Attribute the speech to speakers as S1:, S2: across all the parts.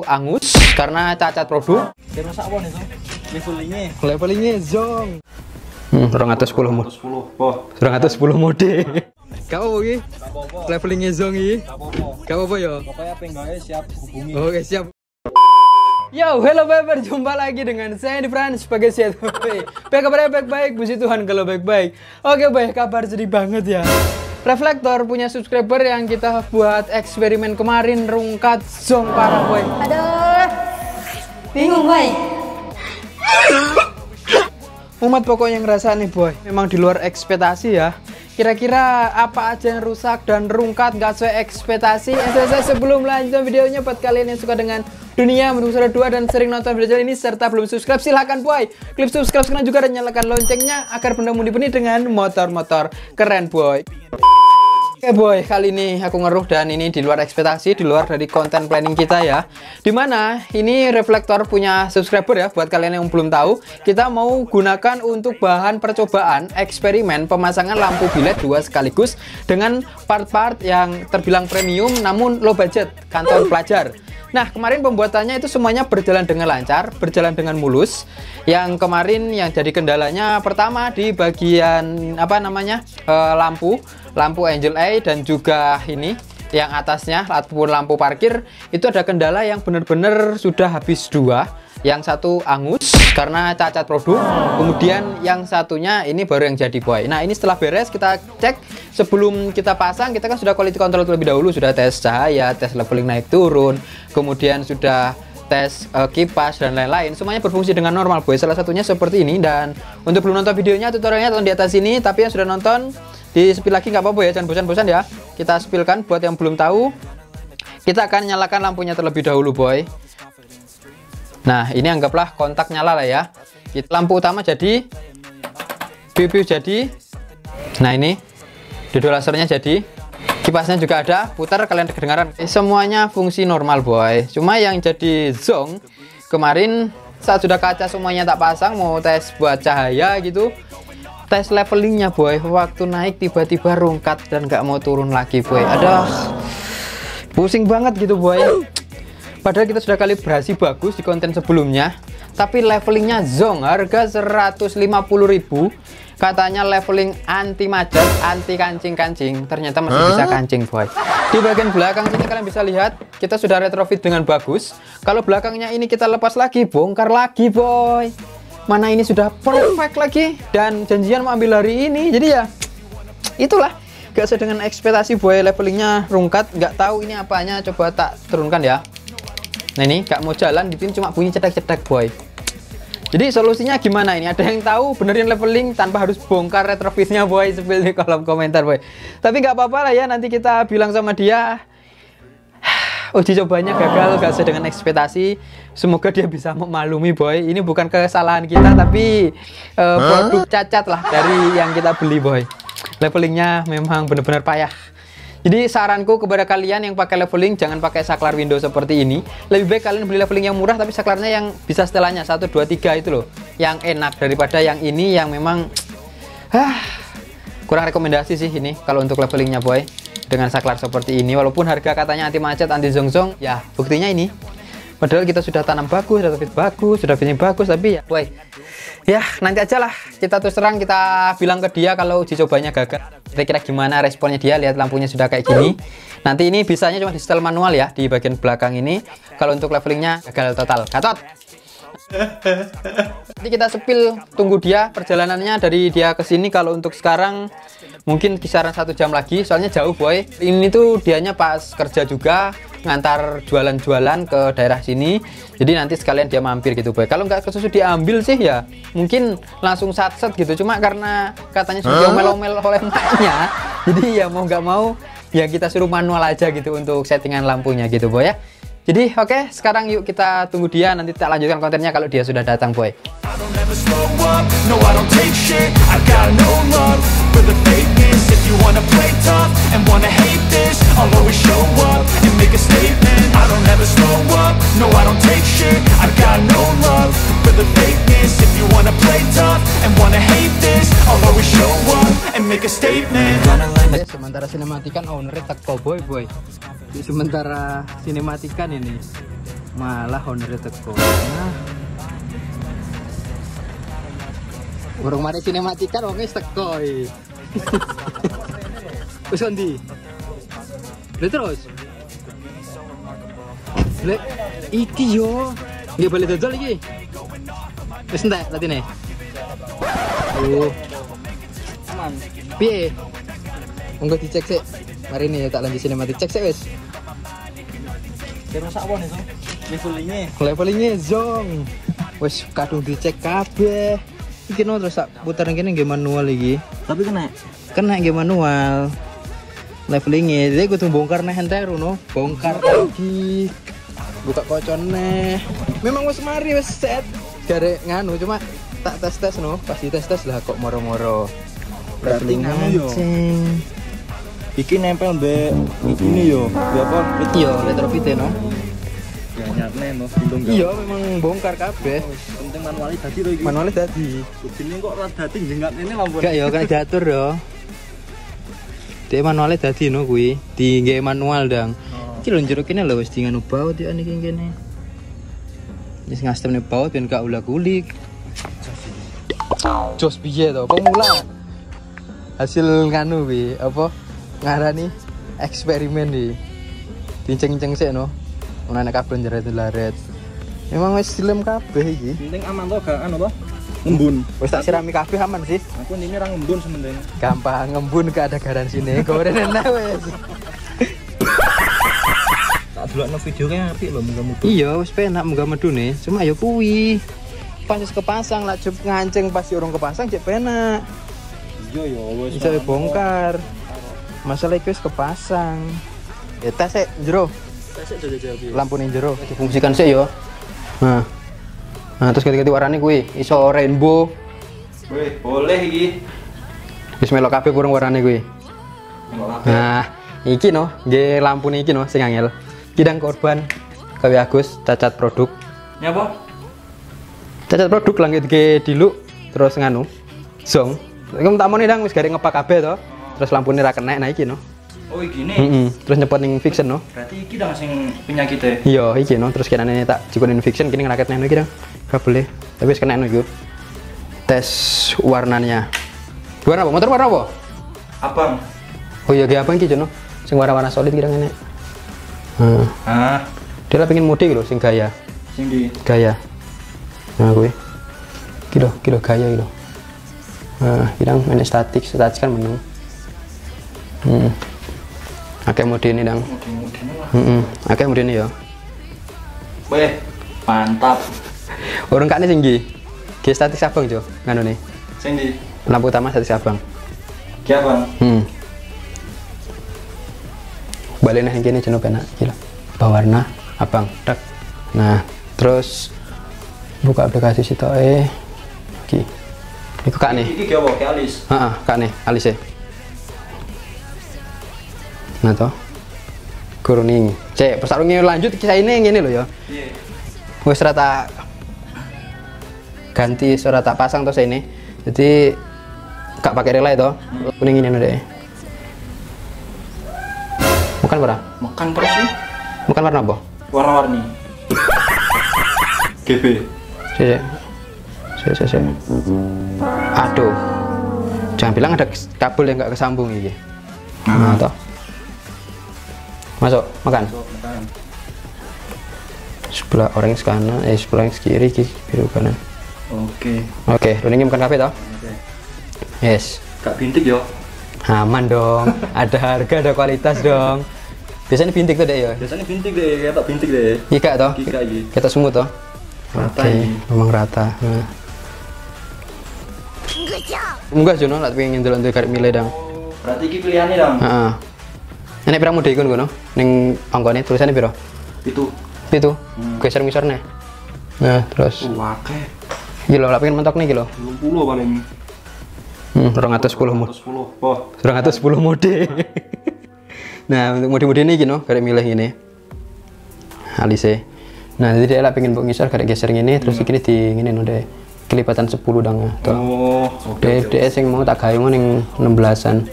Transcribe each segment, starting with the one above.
S1: angus karena cacat produk. Levelingnya zong. 210 mode. 210 mode. Kau lagi? Levelingnya zong ini. Kau apa ya? Siap hubungi. Oke, siap. Yo, hello Beber, jumpa lagi dengan saya di Frans sebagai sehat. Kabarnya baik-baik, puji Tuhan kalau baik-baik. Oke, baik, kabar sedih banget ya. Reflektor punya subscriber yang kita buat eksperimen kemarin rungkat zong parah boy.
S2: Aduh, bingung boy.
S1: Umat pokoknya ngerasa nih boy, memang di luar ekspektasi ya. Kira-kira apa aja yang rusak dan rungkat gak sesuai ekspektasi? Sebelum lanjut videonya, buat kalian yang suka dengan dunia Mendung Suara 2 dan sering nonton video ini serta belum subscribe, silahkan boy klik subscribe sekarang juga dan nyalakan loncengnya agar bendamu dipenuhi dengan motor-motor keren boy. Oke boy, kali ini aku ngeruh dan ini di luar ekspektasi, di luar dari konten planning kita ya. Dimana ini Reflektor punya subscriber ya, buat kalian yang belum tahu, kita mau gunakan untuk bahan percobaan eksperimen pemasangan lampu bilet 2 sekaligus dengan part-part yang terbilang premium namun low budget, kantong pelajar. Nah, kemarin pembuatannya itu semuanya berjalan dengan lancar, berjalan dengan mulus. Yang kemarin yang jadi kendalanya pertama di bagian apa namanya lampu Angel Eye dan juga ini yang atasnya ataupun lampu parkir itu ada kendala yang benar-benar sudah habis dua. Yang satu angus karena cacat produk, kemudian yang satunya ini baru yang jadi boy. Nah, ini setelah beres kita cek sebelum kita pasang, kita kan sudah quality control terlebih dahulu, sudah tes cahaya, tes leveling naik turun, kemudian sudah tes kipas dan lain-lain. Semuanya berfungsi dengan normal boy. Salah satunya seperti ini, dan untuk belum nonton videonya, tutorialnya tonton di atas ini. Tapi yang sudah nonton di spill lagi nggak apa-apa ya, jangan bosan-bosan ya. Kita spillkan buat yang belum tahu. Kita akan nyalakan lampunya terlebih dahulu boy. Nah, ini anggaplah kontak nyala lah ya. Lampu utama jadi, piu-piu jadi. Nah, ini dodol lasernya jadi, kipasnya juga ada, putar kalian kedengaran. Semuanya fungsi normal boy. Cuma yang jadi zong kemarin saat sudah kaca semuanya tak pasang, mau tes buat cahaya gitu, tes levelingnya boy, waktu naik tiba-tiba rungkat dan nggak mau turun lagi boy. Aduh, pusing banget gitu boy. Padahal kita sudah kalibrasi bagus di konten sebelumnya, tapi levelingnya zong, harga 150.000. Katanya leveling anti macet, anti kancing-kancing, ternyata masih bisa kancing boy. Di bagian belakang sini kalian bisa lihat kita sudah retrofit dengan bagus. Kalau belakangnya ini kita lepas lagi, bongkar lagi boy. Mana ini sudah perfect lagi, dan janjian mau ambil hari ini. Jadi ya itulah, gak sesuai dengan ekspektasi boy. Levelingnya rungkat, nggak tahu ini apanya, coba tak turunkan ya. Nah, ini gak mau jalan, di sini cuma bunyi cedak-cedak boy. Jadi solusinya gimana ini? Ada yang tahu benerin leveling tanpa harus bongkar retrofitnya boy? Spill di kolom komentar boy. Tapi nggak apa-apa lah ya, nanti kita bilang sama dia uji cobanya gagal, gak sesuai dengan ekspektasi. Semoga dia bisa memaklumi boy. Ini bukan kesalahan kita, tapi produk cacat lah dari yang kita beli boy. Levelingnya memang benar-benar payah. Jadi saranku kepada kalian yang pakai leveling, jangan pakai saklar window seperti ini. Lebih baik kalian beli leveling yang murah tapi saklarnya yang bisa setelannya 1, 2, 3 itu loh, yang enak, daripada yang ini yang memang kurang rekomendasi sih ini kalau untuk levelingnya boy. Dengan saklar seperti ini, walaupun harga katanya anti macet, anti zong-zong, ya buktinya ini. Padahal kita sudah tanam bagus, sudah fit bagus, sudah finishing bagus, tapi ya boy, ya nanti aja lah, kita terus terang kita bilang ke dia kalau uji cobanya gagal. Kira-kira gimana responnya dia, lihat lampunya sudah kayak gini. Nanti ini bisanya cuma di setel manual ya, di bagian belakang ini. Kalau untuk levelingnya gagal total, gatot. Nanti kita spill, tunggu dia perjalanannya dari dia ke sini. Kalau untuk sekarang mungkin kisaran 1 jam lagi, soalnya jauh boy. Ini tuh dianya pas kerja juga, ngantar jualan-jualan ke daerah sini. Jadi nanti sekalian dia mampir gitu boy. Kalau nggak kesusu diambil sih ya mungkin langsung satset gitu. Cuma karena katanya sudah omel-omel oleh maknya, jadi ya mau nggak mau ya kita suruh manual aja gitu untuk settingan lampunya gitu boy ya. Jadi oke, sekarang yuk kita tunggu dia, nanti kita lanjutkan kontennya kalau dia sudah datang boy. Sementara sinematikan ownernya teko boy. Sementara sinematikan ini Malah honore teko. Nah. Urung mari sinematika wong wis teko iki. Wis ndi? Lha terus. Lek iki yo nggih balik dodol iki. Wis entek latine. Aman. Piye? Monggo dicek sik. Mari ini ya tak lanjut sinematik cek sik wis.
S3: Terus sak wone, Song.
S1: Levelingnya zong. Wis kadung dicek kabeh. Iki no terus tak puter kene nggih manual iki.
S3: Tapi kena.
S1: Kena nggih manual. Levelingnya jadi kudu bongkar neh enteru no. Bongkar lagi. Buka kocone. Memang wis mari wis set. Gare nganu cuma tak tes no. Pasti tes lah kok moro-moro.
S3: Berarti nganu yo. Iki nempel mbek ini yo. Apa?
S1: Iya, retrofit no.
S3: Ya nyatne no belum.
S1: Iya, memang bongkar kabeh.
S3: Penting manualnya dadi lho iki.
S1: Manualnya dadi.
S3: Kudine kok ora dadi jengat ini lampu.
S1: Enggak ya, kan diatur yo. Dia manualnya dadi no kuwi, digawe manual dang. Iki lho njero kene lho wis di nganu baut ya niki kene. Wis ngastemne baut ben gak ulah-ulik. Jos piye to? Pemula. Hasil nganu kuwi apa? Ngarani eksperimen iki. Dinceng-ceng sik no. Ono nek kabel njeret-laret. Memang wis dilem kabeh iki.
S3: Penting aman to gak anu to? Ngembun.
S1: Wis tak sirami kabeh aman sih.
S3: Aku ini ra ngembun sementing.
S1: Gampang ngembun gak ada garansine. Goreng enak wis.
S3: Tak delokno videonya apik lho muga-muga.
S1: Iya, wis penak munggah medune. Cuma ya kuwi. Pas wis kepasang lak jeb nganceng pas urung kepasang jek penak.
S3: Iya ya wis.
S1: Bisa dibongkar. Masalah iki wis kepasang. Ya tes sik njero.
S3: Tesek jajal.
S1: Lampu ning jero difungsikan sik ya. Nah. Nah, terus ganti-ganti warnane kuwi iso rainbow.
S3: Wih, boleh iki.
S1: Wis melok kabeh kurang warnane kuwi. Nah, iki no, nggih lampune iki no sing angel. Kidang korban gawe Agus cacat produk.
S3: Nyapa?
S1: Cacat produk langit ke diluk terus nganu. Zong. Iku tak moni ndang wis garek ngepak kabeh to. Terus lampune ra kenek nah iki no.
S3: Oh iki ne.
S1: Terus nyepot ning fiction no.
S3: Berarti iki dang sing penyakite.
S1: Iya, iki no. Terus kenane tak jikonin fiction kini ngeraket nang iki dang. Kabel. Tapi wis kena iku. Tes warnanya. Warna apa? Motor warna apa?
S3: Abang.
S1: Oh iya, ge abang iki jono. Sing warna-warna solid kira ngene. Dia lah pengen mode gitu, sing gaya.
S3: Sing di
S1: Gaya. Nah, gue. Kilo gaya gitu. Nah, kira main statik kan menang. Akeh mode ini dang. Akeh mode ini ya.
S3: Weh, mantap.
S1: Orang kane sing ndi? Ge statik abang jo, nganu nih.
S3: Sing di
S1: Lampu utama statik abang.
S3: ki abang.
S1: Balik nih gini jenuh penak gila. Bawarna abang tak. Nah, terus buka aplikasi situ iki. Iku kak nih.
S3: Iki ki apa? Ki alis.
S1: Heeh, kak nih, alis e. Nah toh. Kuruning. Cek, persarungnya lanjut kisah ini ngene lho ya.
S3: Iya.
S1: Wis rata ganti suara tak pasang terus ini. Jadi gak pakai relay toh. Kuning ini deh. Bukan warna?
S3: Makan terus sih.
S1: Bukan warna apa?
S3: Warna-warni. GB.
S1: Sik. Aduh. Jangan bilang ada kabel yang nggak kesambung ini. Nah, toh. Masuk, makan. Sebelah orange kanan, sebelah yang kiri, biru kanan. Oke, runingnya bukan kafe toh?
S3: Oke.
S1: Yes.
S3: Gak bintik yo.
S1: Aman dong. Ada harga, ada kualitas dong. Biasanya bintik tuh deh ya.
S3: Biasanya bintik deh, kayak tak bintik deh.
S1: Ika toh?
S3: Ika iki.
S1: Kita sungguh toh?
S3: Rata
S1: Oke,
S3: ini.
S1: memang rata. Nah. Enggak Jono, tak pengen nyentuh karek milih dang.
S3: Berarti iki pilihannya dong.
S1: Heeh. Nek pirang mode ikun kono? Ning angkone tulisannya piro?
S3: Itu.
S1: Itu. Geser ngisorne. Nah, terus.
S3: Wake.
S1: Iki lho, lak pengen mentok nih iki lho.
S3: 20 paling.
S1: 210 mode.
S3: 210. Oh.
S1: 210 mode. Nah, untuk mode-mode ini gini, karek milih ini. Alise. Nah, jadi dia lak pengen mbok ngisor karek geser ngene terus iki di ngene no deh. Kelipatan 10 dang.
S3: Oh,
S1: oke. DS yang mau tak gawe ning 16-an.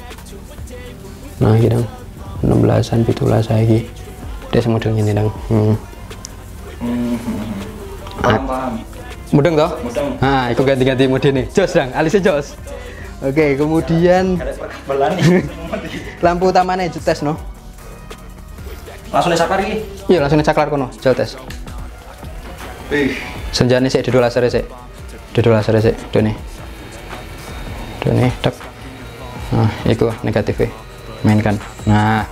S1: Nah, iki dang. 16-an 17 saiki. DS model ngene dang.
S3: Paham.
S1: Mudeng toh?
S3: Mudeng.
S1: Nah, aku ganti-ganti mode nih. Jos dong, alisnya jos. Oke, kemudian lampu utamanya tes no.
S3: Langsung disaklar iki.
S1: Iya, langsung dicaklar kono, jauh tes. Senjane sik didol laser sik. Didol laser sik, dene. Dene tek. Nah, iku negatif mainkan. Nah,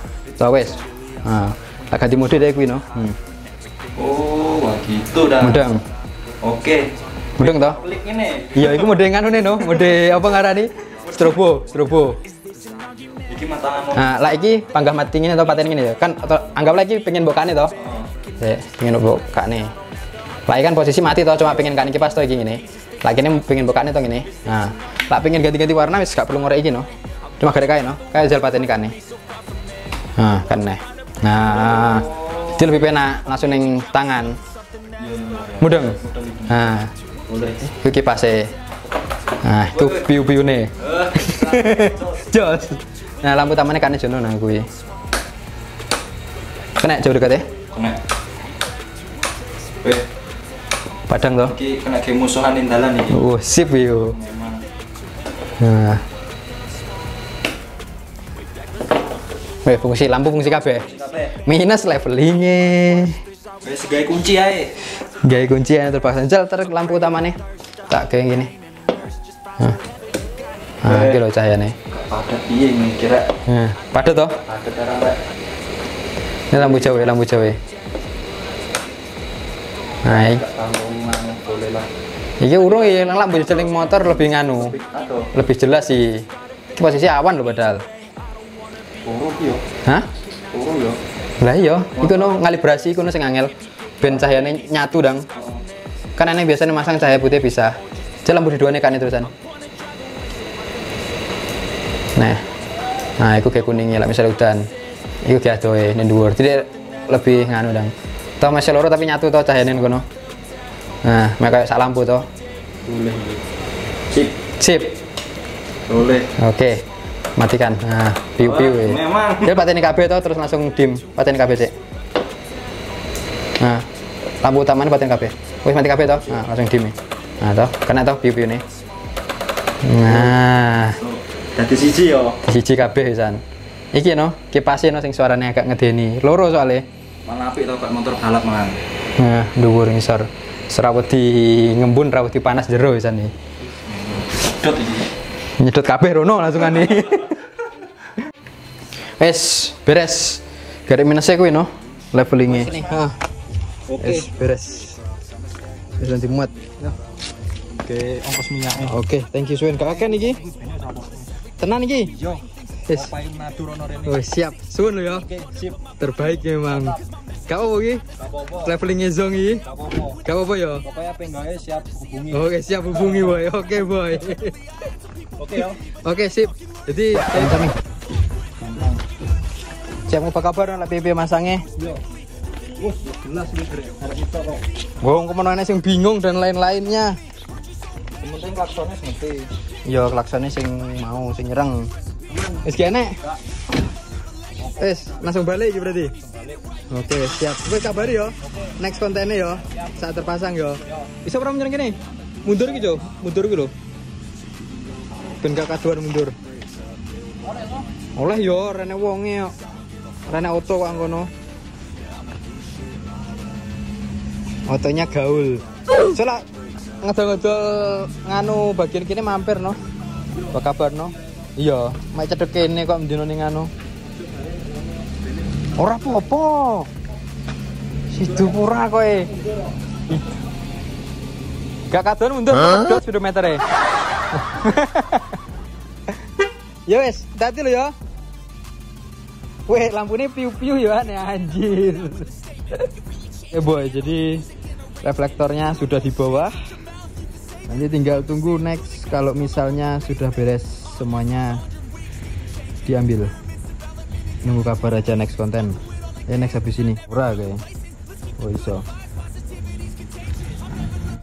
S1: wes. Nah, tak ganti mode deh kuwi no.
S3: Oh, wah gitu dah.
S1: Mudeng.
S3: Oke.
S1: Mudeng toh?
S3: Klik ini.
S1: Iya, iku mode nganu nih no, mode apa ngarani? Strobo.
S3: Iki matamu.
S1: Nah, lah iki panggah mati ini atau paten ini ya. Kan atau anggaplah iki pengen bokane toh. Pengen bokane. Lah kan posisi mati toh, cuma pengen kan iki pas toh iki ngene. Lah kene pengen bokane toh ngene. Nah, lah pengen ganti-ganti warna wis gak perlu ngorek iki no. Cuma gara kae no. Kayak jel paten kane. Nah, kan nih. Nah, jadi lebih penak langsung ning tangan. Mudeng. Nah,
S3: boleh.
S1: Iki kipase. Nah, itu piu-piu nih. Jos. Nah, lampu tamannya kan jono nah kuwi. Kena jauh dekat ya?
S3: Kena. Weh,
S1: Padang toh.
S3: iki kena game musuhan ning dalan iki.
S1: Sip yo.
S3: Memang.
S1: Nah. Weh, fungsi lampu fungsi kabeh. Minus levelingnya.
S3: Wes gawe kunci ae.
S1: Gawe kunci ya terpaksa jel lampu utamanya. Tak kayak gini. Nah, iki lho cahayane.
S3: Padat piye ini kira?
S1: Nah, padat toh?
S3: Padat arek.
S1: Ini lampu Jawa. Nah,
S3: Boleh lah.
S1: iki urung ya lampu celing motor lebih nganu.
S3: Aduh,
S1: Lebih jelas sih. Iki posisi awan lho padahal.
S3: urung yo.
S1: Hah?
S3: Urung yo.
S1: Lah iya, iku no ngalibrasi iku no sing angel. Ben cahayane nyatu dang. Kan aneh biasanya masang cahaya putih bisa. Jadi lampu diduane kan terusan. Nah, iku kayak kuningnya lah misalnya udan. Iku kayak adoe ning dhuwur. Jadi lebih nganu dang. Tau masih loro tapi nyatu to cahayane kono. Nah, kayak sak lampu to.
S3: Boleh. Sip.
S1: Sip.
S3: Boleh.
S1: Oke. Matikan. Nah, piu-piu ya.
S3: Memang.
S1: Dia pateni kabeh to terus langsung dim. Pateni kabeh sik. Nah, lampu utamanya pateni kabeh. Wis mati kabeh to. Nah, langsung dim. Nah, to. Kena to piu-piu nih. Nah,
S3: Dadi siji yo.
S1: siji kabeh pisan. Iki no, kipase no sing suarane agak ngedeni. Loro soalnya.
S3: Malah apik to kok motor balap malah.
S1: Nah, dhuwur ngisor. Serawat di ngembun, rawat di panas jero pisan nih.
S3: Dot iki.
S1: Nyedot kabeh rono langsungane. Wes, beres. Garis minusnya kuwi no, levelingnya. Heeh.
S3: Oke.
S1: Beres. Wis nanti muat.
S3: Oke, ongkos minyaknya.
S1: Oke, thank you Swen. Kakek iki. Tenan iki.
S3: Yo.
S1: Wis.
S3: Papain nadu rono rene.
S1: Oh, siap. Suwun lho ya.
S3: Oke, sip.
S1: Terbaik memang. Gak apa iki?
S3: Gak apa-apa.
S1: Levelingnya zong iki.
S3: Gak apa-apa.
S1: Gak apa ya.
S3: Pokoknya penggawe siap hubungi.
S1: Oke, siap hubungi boy. Oke, boy.
S3: Oke yo.
S1: Oke, sip. Jadi kami siap apa kabar lah PP masangnya?
S3: Yo. Wes jelas iki arek kita kok.
S1: Wong kemenane sing bingung dan lain-lainnya.
S3: Yang penting klaksonnya ngerti.
S1: Yo klaksonnya sing mau sing nyereng. Wis kene. Wis langsung balik iki berarti. Oke, siap. Kowe kabari yo. Next kontennya yo. Saat terpasang yo. Bisa ora nyereng kene? Mundur iki, Jo. Mundur iki lho. Ben gak kaduan mundur. Oleh yo, rene wonge yo. Rene auto kok ngono. Otonya gaul. Soalnya ngedol-ngedol nganu bagian kini mampir no. Apa kabar no? Iya, mek cedek kene kok mendino ning anu. Ora apa-apa. Sidu pura kowe. Gak kaduan mundur pedot speedometer e. Ya wes, hati lo ya. Weh, lampunya piu-piu ya nih anjir. Boy, jadi reflektornya sudah di bawah. Nanti tinggal tunggu next kalau misalnya sudah beres semuanya diambil. Nunggu kabar aja next konten. Next habis ini. Ora kayak. Oh iso.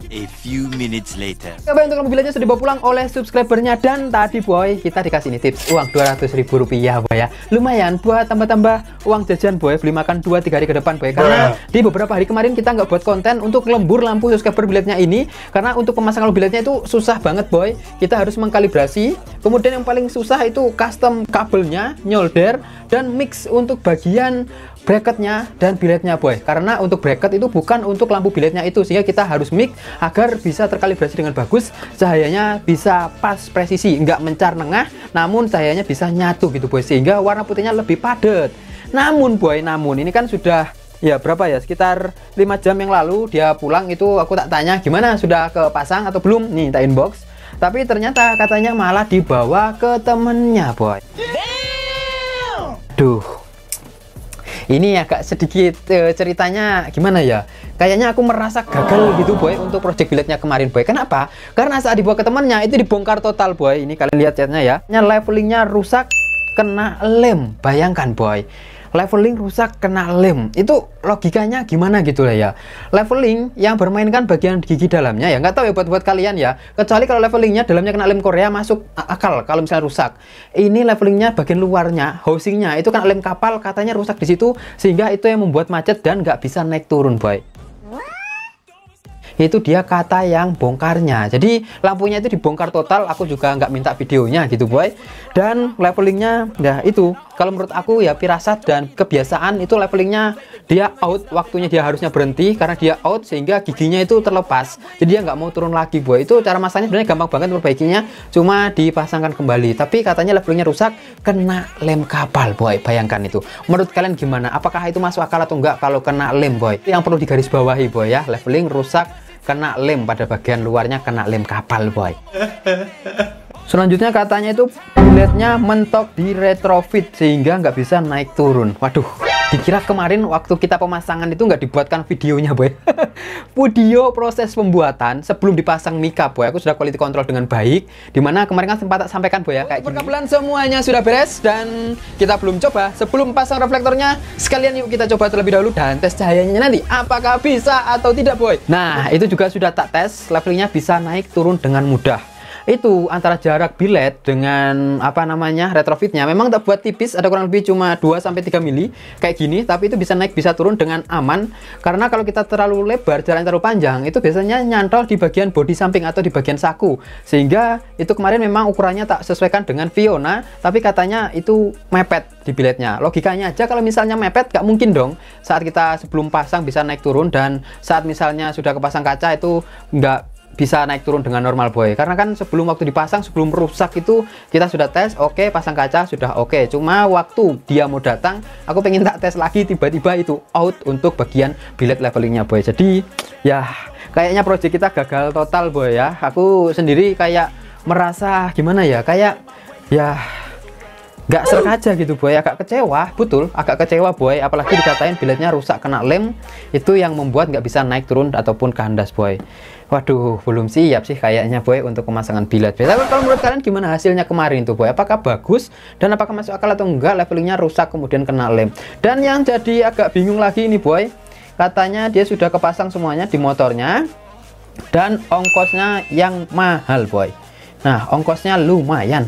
S4: A few minutes later.
S1: Oke, untuk lampu biletnya sudah dibawa pulang oleh subscribernya. Dan tadi boy, kita dikasih ini tips uang 200.000 rupiah boy ya. Lumayan buat tambah-tambah uang jajan boy, beli makan 2-3 hari ke depan boy. Karena di beberapa hari kemarin kita nggak buat konten untuk lembur lampu subscriber biletnya ini, karena untuk pemasangan biletnya itu susah banget boy. Kita harus mengkalibrasi, kemudian yang paling susah itu custom kabelnya, nyolder, dan mix untuk bagian bracketnya dan biletnya boy. Karena untuk bracket itu bukan untuk lampu biletnya itu, sehingga kita harus mix agar bisa terkalibrasi dengan bagus, cahayanya bisa pas presisi, nggak mencar nengah, namun cahayanya bisa nyatu gitu boy, sehingga warna putihnya lebih padat. Namun boy, ini kan sudah ya berapa ya, sekitar 5 jam yang lalu dia pulang, itu aku tak tanya gimana, sudah kepasang atau belum, nih tak inbox, tapi ternyata katanya malah dibawa ke temennya boy. Duh, ini agak sedikit ceritanya gimana ya, kayaknya aku merasa gagal gitu boy untuk project biletnya kemarin boy. Kenapa? Karena saat dibawa ke temannya itu dibongkar total boy. Ini kalian lihat chatnya ya, levelingnya rusak, kena lem. Bayangkan boy, leveling rusak kena lem, itu logikanya gimana gitu lah ya. Leveling yang bermain kan bagian gigi dalamnya ya, nggak tahu ya buat kalian ya, kecuali kalau levelingnya dalamnya kena lem Korea masuk akal kalau misalnya rusak. Ini levelingnya bagian luarnya, housingnya itu kena lem kapal, katanya rusak di situ, sehingga itu yang membuat macet dan nggak bisa naik turun boy. Itu dia kata yang bongkarnya. Jadi lampunya itu dibongkar total, aku juga nggak minta videonya gitu boy. Dan levelingnya ya itu, kalau menurut aku ya firasat dan kebiasaan, itu levelingnya dia out, waktunya dia harusnya berhenti karena dia out, sehingga giginya itu terlepas, jadi dia nggak mau turun lagi boy. Itu cara masangnya sebenarnya gampang banget perbaikinya, cuma dipasangkan kembali. Tapi katanya levelingnya rusak kena lem kapal boy. Bayangkan itu, menurut kalian gimana, apakah itu masuk akal atau enggak kalau kena lem boy? Yang perlu digarisbawahi boy ya, leveling rusak kena lem, pada bagian luarnya kena lem kapal boy. Selanjutnya katanya itu biletnya mentok di retrofit sehingga nggak bisa naik turun. Waduh, dikira kemarin waktu kita pemasangan itu nggak dibuatkan videonya boy. Video proses pembuatan sebelum dipasang mika boy, aku sudah quality control dengan baik, dimana kemarin kan sempat tak sampaikan boy ya, kayak perkabelan semuanya sudah beres dan kita belum coba. Sebelum pasang reflektornya, sekalian yuk kita coba terlebih dahulu dan tes cahayanya nanti apakah bisa atau tidak boy. Nah itu juga sudah tak tes, levelingnya bisa naik turun dengan mudah. Itu antara jarak bilet dengan apa namanya retrofitnya memang tak buat tipis, ada kurang lebih cuma 2-3 mili kayak gini, tapi itu bisa naik bisa turun dengan aman. Karena kalau kita terlalu lebar, jalan terlalu panjang, itu biasanya nyantol di bagian bodi samping atau di bagian saku, sehingga itu kemarin memang ukurannya tak sesuaikan dengan Viona, tapi katanya itu mepet di biletnya. Logikanya aja kalau misalnya mepet gak mungkin dong saat kita sebelum pasang bisa naik turun, dan saat misalnya sudah kepasang kaca itu nggak bisa naik turun dengan normal boy. Karena kan sebelum waktu dipasang, sebelum rusak itu kita sudah tes, oke, pasang kaca sudah oke. Cuma waktu dia mau datang, aku pengen tak tes lagi, tiba-tiba itu out untuk bagian bilet levelingnya boy. Jadi ya kayaknya project kita gagal total boy ya. Aku sendiri kayak merasa gimana ya, kayak ya nggak serk aja gitu boy, agak kecewa, betul agak kecewa boy. Apalagi dikatain biletnya rusak kena lem, itu yang membuat nggak bisa naik turun ataupun kandas boy. Waduh, belum siap sih kayaknya boy untuk pemasangan bilet. Tapi kalau menurut kalian gimana hasilnya kemarin tuh boy, apakah bagus dan apakah masuk akal atau enggak levelingnya rusak kemudian kena lem. Dan yang jadi agak bingung lagi ini boy, katanya dia sudah kepasang semuanya di motornya dan ongkosnya yang mahal boy. Nah ongkosnya lumayan.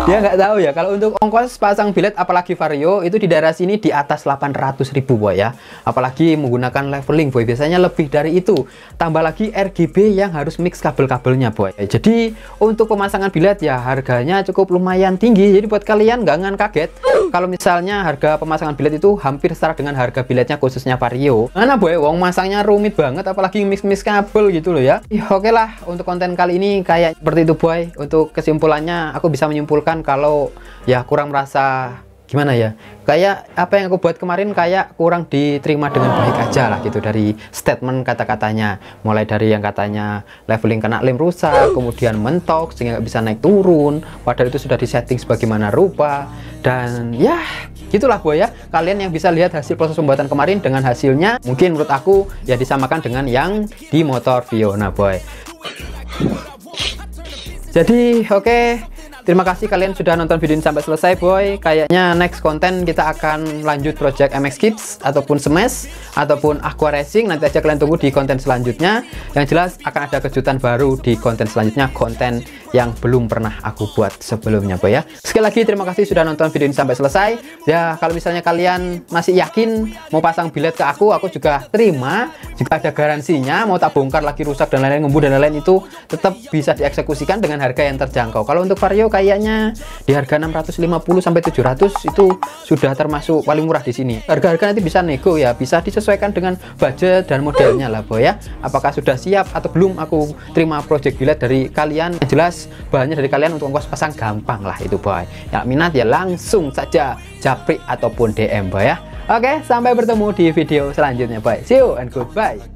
S1: Dia nggak tahu ya kalau untuk ongkos pasang bilet apalagi Vario itu di daerah sini di atas 800.000 boy ya, apalagi menggunakan leveling boy, biasanya lebih dari itu, tambah lagi RGB yang harus mix kabel-kabelnya boy. Jadi untuk pemasangan bilet ya harganya cukup lumayan tinggi. Jadi buat kalian jangan kaget kalau misalnya harga pemasangan bilet itu hampir setara dengan harga biletnya khususnya Vario. Mana boy, wong masangnya rumit banget, apalagi mix kabel gitu loh ya. Oke lah, untuk konten kali ini kayak seperti itu boy. Untuk kesimpulannya aku bisa menyimpulkan kalau ya kurang merasa gimana ya, kayak apa yang aku buat kemarin kayak kurang diterima dengan baik aja lah gitu, dari statement kata-katanya, mulai dari yang katanya leveling kena lem rusak, kemudian mentok sehingga nggak bisa naik turun, padahal itu sudah disetting sebagaimana rupa. Dan ya gitulah boy ya, kalian yang bisa lihat hasil proses pembuatan kemarin dengan hasilnya, mungkin menurut aku ya disamakan dengan yang di motor Viona boy. Jadi oke, Terima kasih kalian sudah nonton video ini sampai selesai boy. Kayaknya next konten kita akan lanjut project MX Kids ataupun Smash ataupun Aqua Racing. Nanti aja kalian tunggu di konten selanjutnya. Yang jelas akan ada kejutan baru di konten selanjutnya, konten yang belum pernah aku buat sebelumnya boy ya. Sekali lagi terima kasih sudah nonton video ini sampai selesai. Ya kalau misalnya kalian masih yakin mau pasang bilet ke aku juga terima. Jika ada garansinya, mau tak bongkar lagi rusak dan lain-lain, ngembu dan lain-lain, itu tetap bisa dieksekusikan dengan harga yang terjangkau. Kalau untuk Vario kayaknya di harga 650 sampai 700 itu sudah termasuk paling murah di sini. Harga-harga nanti bisa nego ya, bisa disesuaikan dengan budget dan modelnya lah boy ya. Apakah sudah siap atau belum aku terima project bilet dari kalian? Yang jelas bahannya dari kalian, untuk ongkos pasang gampang lah itu boy. Yang minat ya langsung saja japri ataupun DM boy ya. Oke, sampai bertemu di video selanjutnya boy. See you and goodbye.